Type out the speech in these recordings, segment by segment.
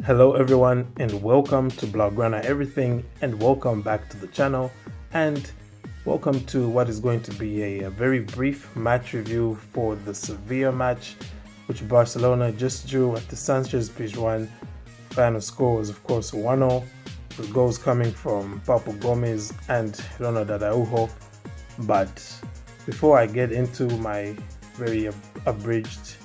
Hello everyone and welcome to Blaugrana everything and welcome back to the channel and welcome to what is going to be a very brief match review for the Sevilla match which Barcelona just drew at the Sanchez Pizjuan. Final score was of course 1-0 with goals coming from Papu Gomez and Ronald Araujo. But before I get into my very abridged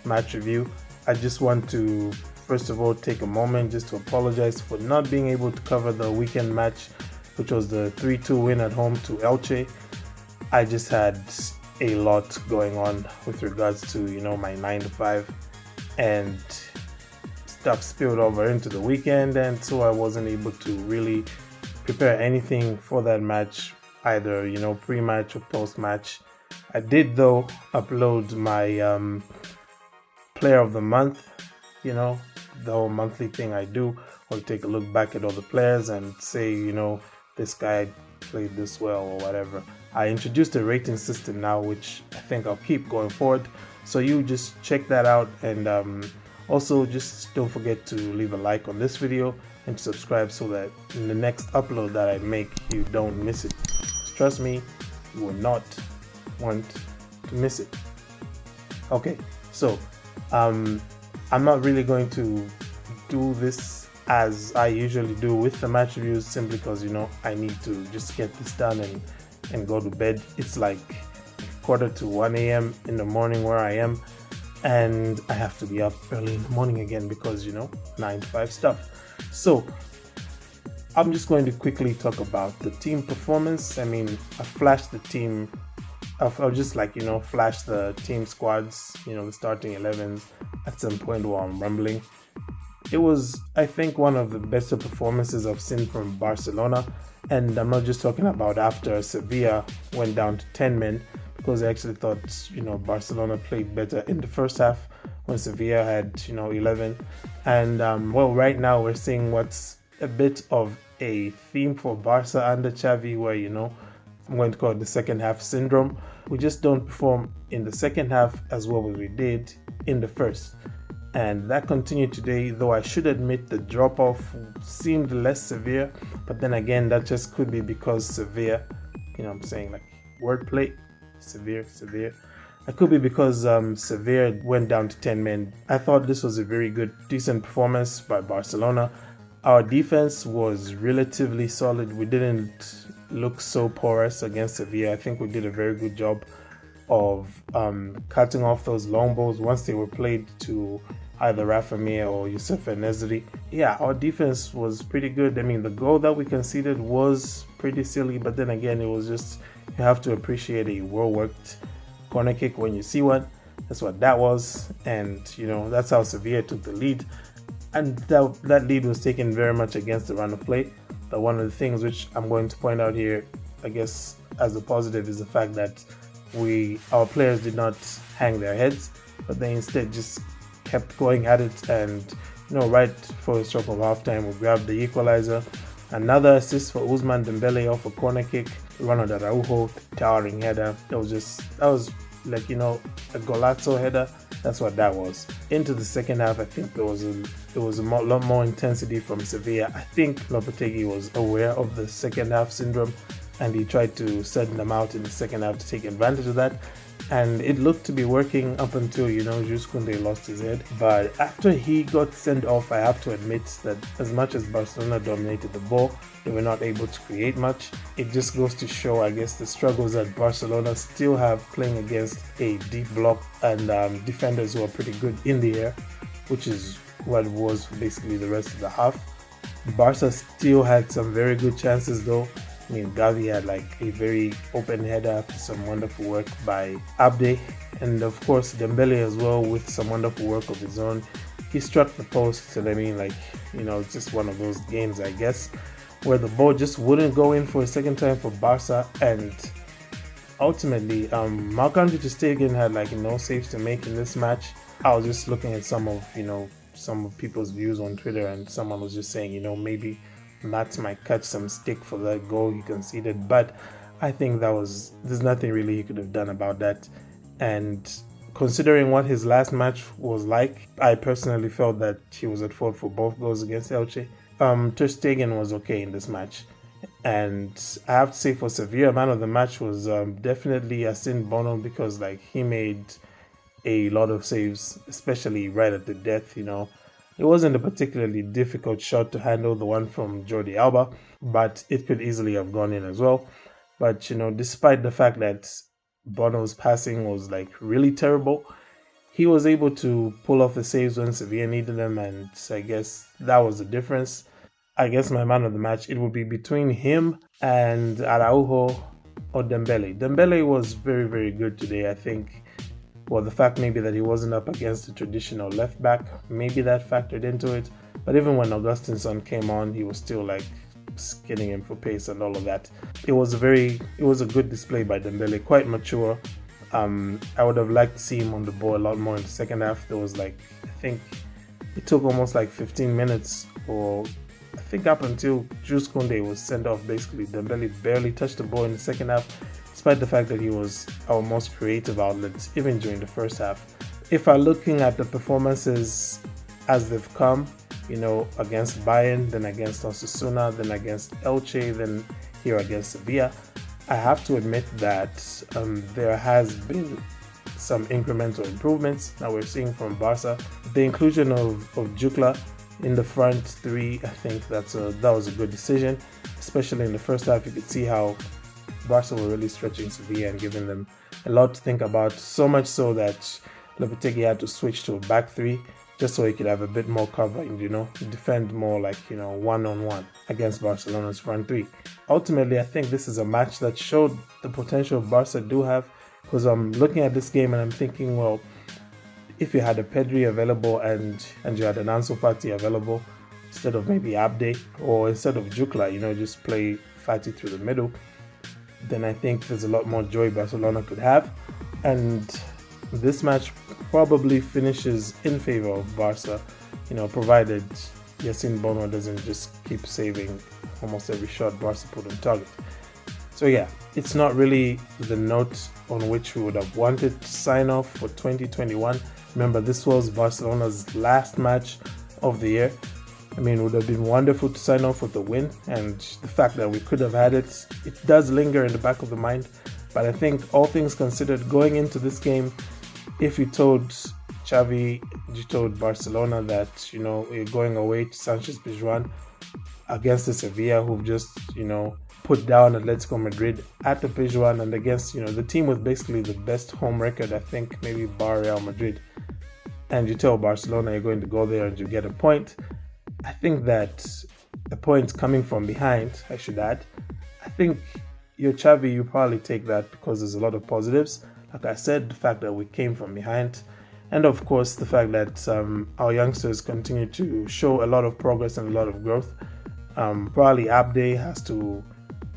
match review, I just want to first of all take a moment just to apologize for not being able to cover the weekend match, which was the 3-2 win at home to Elche. I just had a lot going on with regards to my 9 to 5, and stuff spilled over into the weekend, and so I wasn't able to really prepare anything for that match, either pre-match or post-match. I did though upload my player of the month, the whole monthly thing I do, or take a look back at all the players and say, this guy played this well or whatever. I introduced a rating system now, which I think I'll keep going forward. So you just check that out, and also just don't forget to leave a like on this video and subscribe so that in the next upload that I make, you don't miss it. Trust me, you will not want to miss it. Okay, so I'm not really going to do this as I usually do with the match reviews, simply because I need to just get this done and go to bed. It's like 1:45 a.m. in the morning where I am, and I have to be up early in the morning again because 9 to 5 stuff. So I'm just going to quickly talk about the team performance. I flashed the team. I'll just flash the team squads, the starting 11s at some point while I'm rumbling. It was, I think, one of the better performances I've seen from Barcelona, and I'm not just talking about after Sevilla went down to 10 men, because I actually thought Barcelona played better in the first half when Sevilla had 11, and right now we're seeing what's a bit of a theme for Barca under Xavi, where I'm going to call it the second half syndrome. We just don't perform in the second half as well as we did in the first. And that continued today, though I should admit the drop-off seemed less severe. But then again, that just could be because Sevilla, I'm saying like wordplay, severe. It could be because Sevilla went down to 10 men. I thought this was a very good, decent performance by Barcelona. Our defense was relatively solid. We didn't look so porous against Sevilla. I think we did a very good job of cutting off those long balls once they were played to either Rafa Mir or Youssef Nesri. Yeah, our defense was pretty good. The goal that we conceded was pretty silly, but then again, it was just, you have to appreciate a well-worked corner kick when you see one. That's what that was, and that's how Sevilla took the lead. And that lead was taken very much against the run of play. But one of the things which I'm going to point out here, I guess as a positive, is the fact that our players did not hang their heads, but they instead just kept going at it. And right for the stroke of halftime, we grabbed the equalizer. Another assist for Ousmane Dembele off a corner kick. Ronald Araujo, towering header. That was like a golazo header. That's what that was. Into the second half, I think there was a lot more intensity from Sevilla. I think Lopetegui was aware of the second half syndrome, and he tried to send them out in the second half to take advantage of that. And it looked to be working up until Jules Koundé lost his head. But after he got sent off, I have to admit that as much as Barcelona dominated the ball, they were not able to create much. It just goes to show, I guess, the struggles that Barcelona still have playing against a deep block and defenders who are pretty good in the air, which is what was basically the rest of the half. Barca still had some very good chances though. Gavi had like a very open header after some wonderful work by Abde, and of course Dembele as well with some wonderful work of his own. He struck the post, and it's just one of those games, I guess, where the ball just wouldn't go in for a second time for Barca, and ultimately Marc-Andre ter Stegen had no saves to make in this match. I was just looking at some of people's views on Twitter, and someone was just saying maybe Matt might catch some stick for that goal he conceded, but I think there's nothing really he could have done about that. And considering what his last match was like, I personally felt that he was at fault for both goals against Elche. Ter Stegen was okay in this match. And I have to say for Sevilla, man of the match was definitely Yasin Bono, because like he made a lot of saves, especially right at the death. It wasn't a particularly difficult shot to handle, the one from Jordi Alba, but it could easily have gone in as well. But despite the fact that Bono's passing was like really terrible, he was able to pull off the saves when Sevilla needed them, and I guess that was the difference. I guess my man of the match, it would be between him and Araujo or Dembele. Dembele was very, very good today. I think, well, the fact maybe that he wasn't up against the traditional left back, maybe that factored into it. But even when Augustinsson came on, he was still like skidding him for pace and all of that. It was a good display by Dembele, quite mature. I would have liked to see him on the ball a lot more in the second half. There was I think it took almost like 15 minutes, or I think up until Jules Koundé was sent off, basically. Dembele barely touched the ball in the second half, despite the fact that he was our most creative outlet, even during the first half. If I'm looking at the performances as they've come, against Bayern, then against Osasuna, then against Elche, then here against Sevilla, I have to admit that there has been some incremental improvements that we're seeing from Barca. The inclusion of Jukla in the front three, I think that was a good decision, especially in the first half. You could see how Barca were really stretching Sevilla and giving them a lot to think about, so much so that Lopetegui had to switch to a back three just so he could have a bit more cover and, defend more like, one-on-one against Barcelona's front three. Ultimately, I think this is a match that showed the potential Barca do have, because I'm looking at this game and I'm thinking, well, if you had a Pedri available and you had an Ansu Fati available instead of maybe Abde, or instead of Jukla, just play Fati through the middle, then I think there's a lot more joy Barcelona could have. And this match probably finishes in favor of Barca, provided Yasin Bono doesn't just keep saving almost every shot Barca put on target. So yeah, it's not really the note on which we would have wanted to sign off for 2021. Remember, this was Barcelona's last match of the year. I mean, it would have been wonderful to sign off with a win, and the fact that we could have had it does linger in the back of the mind. But I think, all things considered, going into this game, if you told Xavi, you told Barcelona that, you're going away to Sanchez Pizjuan against the Sevilla, who've just, put down Atletico Madrid at the Pizjuan, and against, the team with basically the best home record, I think, maybe bar Real Madrid, and you tell Barcelona you're going to go there and you get a point, I think that the points coming from behind, I should add, I think you're Xavi, you probably take that because there's a lot of positives. Like I said, the fact that we came from behind, and of course the fact that our youngsters continue to show a lot of progress and a lot of growth. Probably Abde has to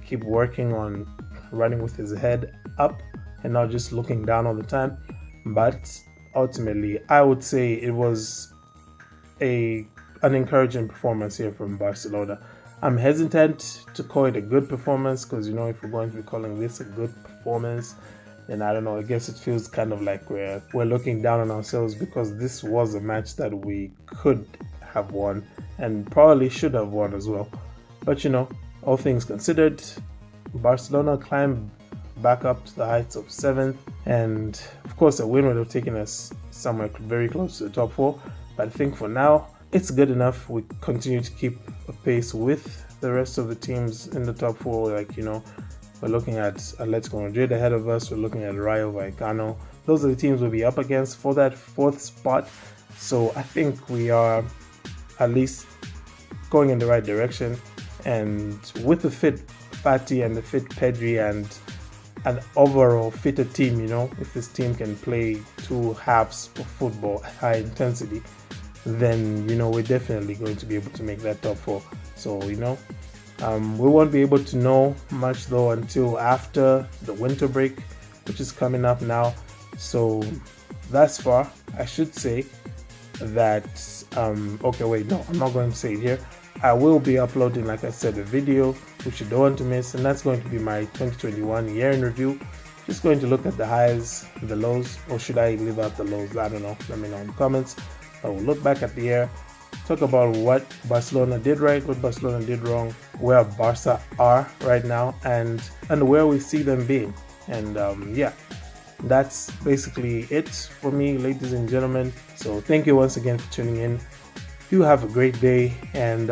keep working on running with his head up and not just looking down all the time. But ultimately, I would say it was an encouraging performance here from Barcelona. I'm hesitant to call it a good performance because, if we're going to be calling this a good performance, then I don't know, I guess it feels kind of like we're looking down on ourselves, because this was a match that we could have won and probably should have won as well. But, all things considered, Barcelona climbed back up to the heights of 7th, and of course a win would have taken us somewhere very close to the top 4. But I think for now, it's good enough. We continue to keep a pace with the rest of the teams in the top 4. We're looking at Atletico Madrid ahead of us. We're looking at Rayo Vallecano. Those are the teams we'll be up against for that 4th spot. So I think we are at least going in the right direction. And with the fit Fati and the fit Pedri and an overall fitter team, if this team can play 2 halves of football at high intensity, then, we're definitely going to be able to make that top 4. So, we won't be able to know much though until after the winter break, which is coming up now. So thus far, I should say that, okay, wait, no, I'm not going to say it here. I will be uploading, like I said, a video which you don't want to miss, and that's going to be my 2021 year in review. just going to look at the highs, the lows, or should I leave out the lows? I don't know. Let me know in the comments. I will look back at the year, talk about what Barcelona did right, what Barcelona did wrong, where Barca are right now, and where we see them being. And yeah, that's basically it for me, ladies and gentlemen. So thank you once again for tuning in. You have a great day, and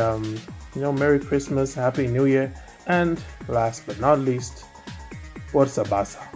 Merry Christmas, Happy New Year, and last but not least, Forza Barca.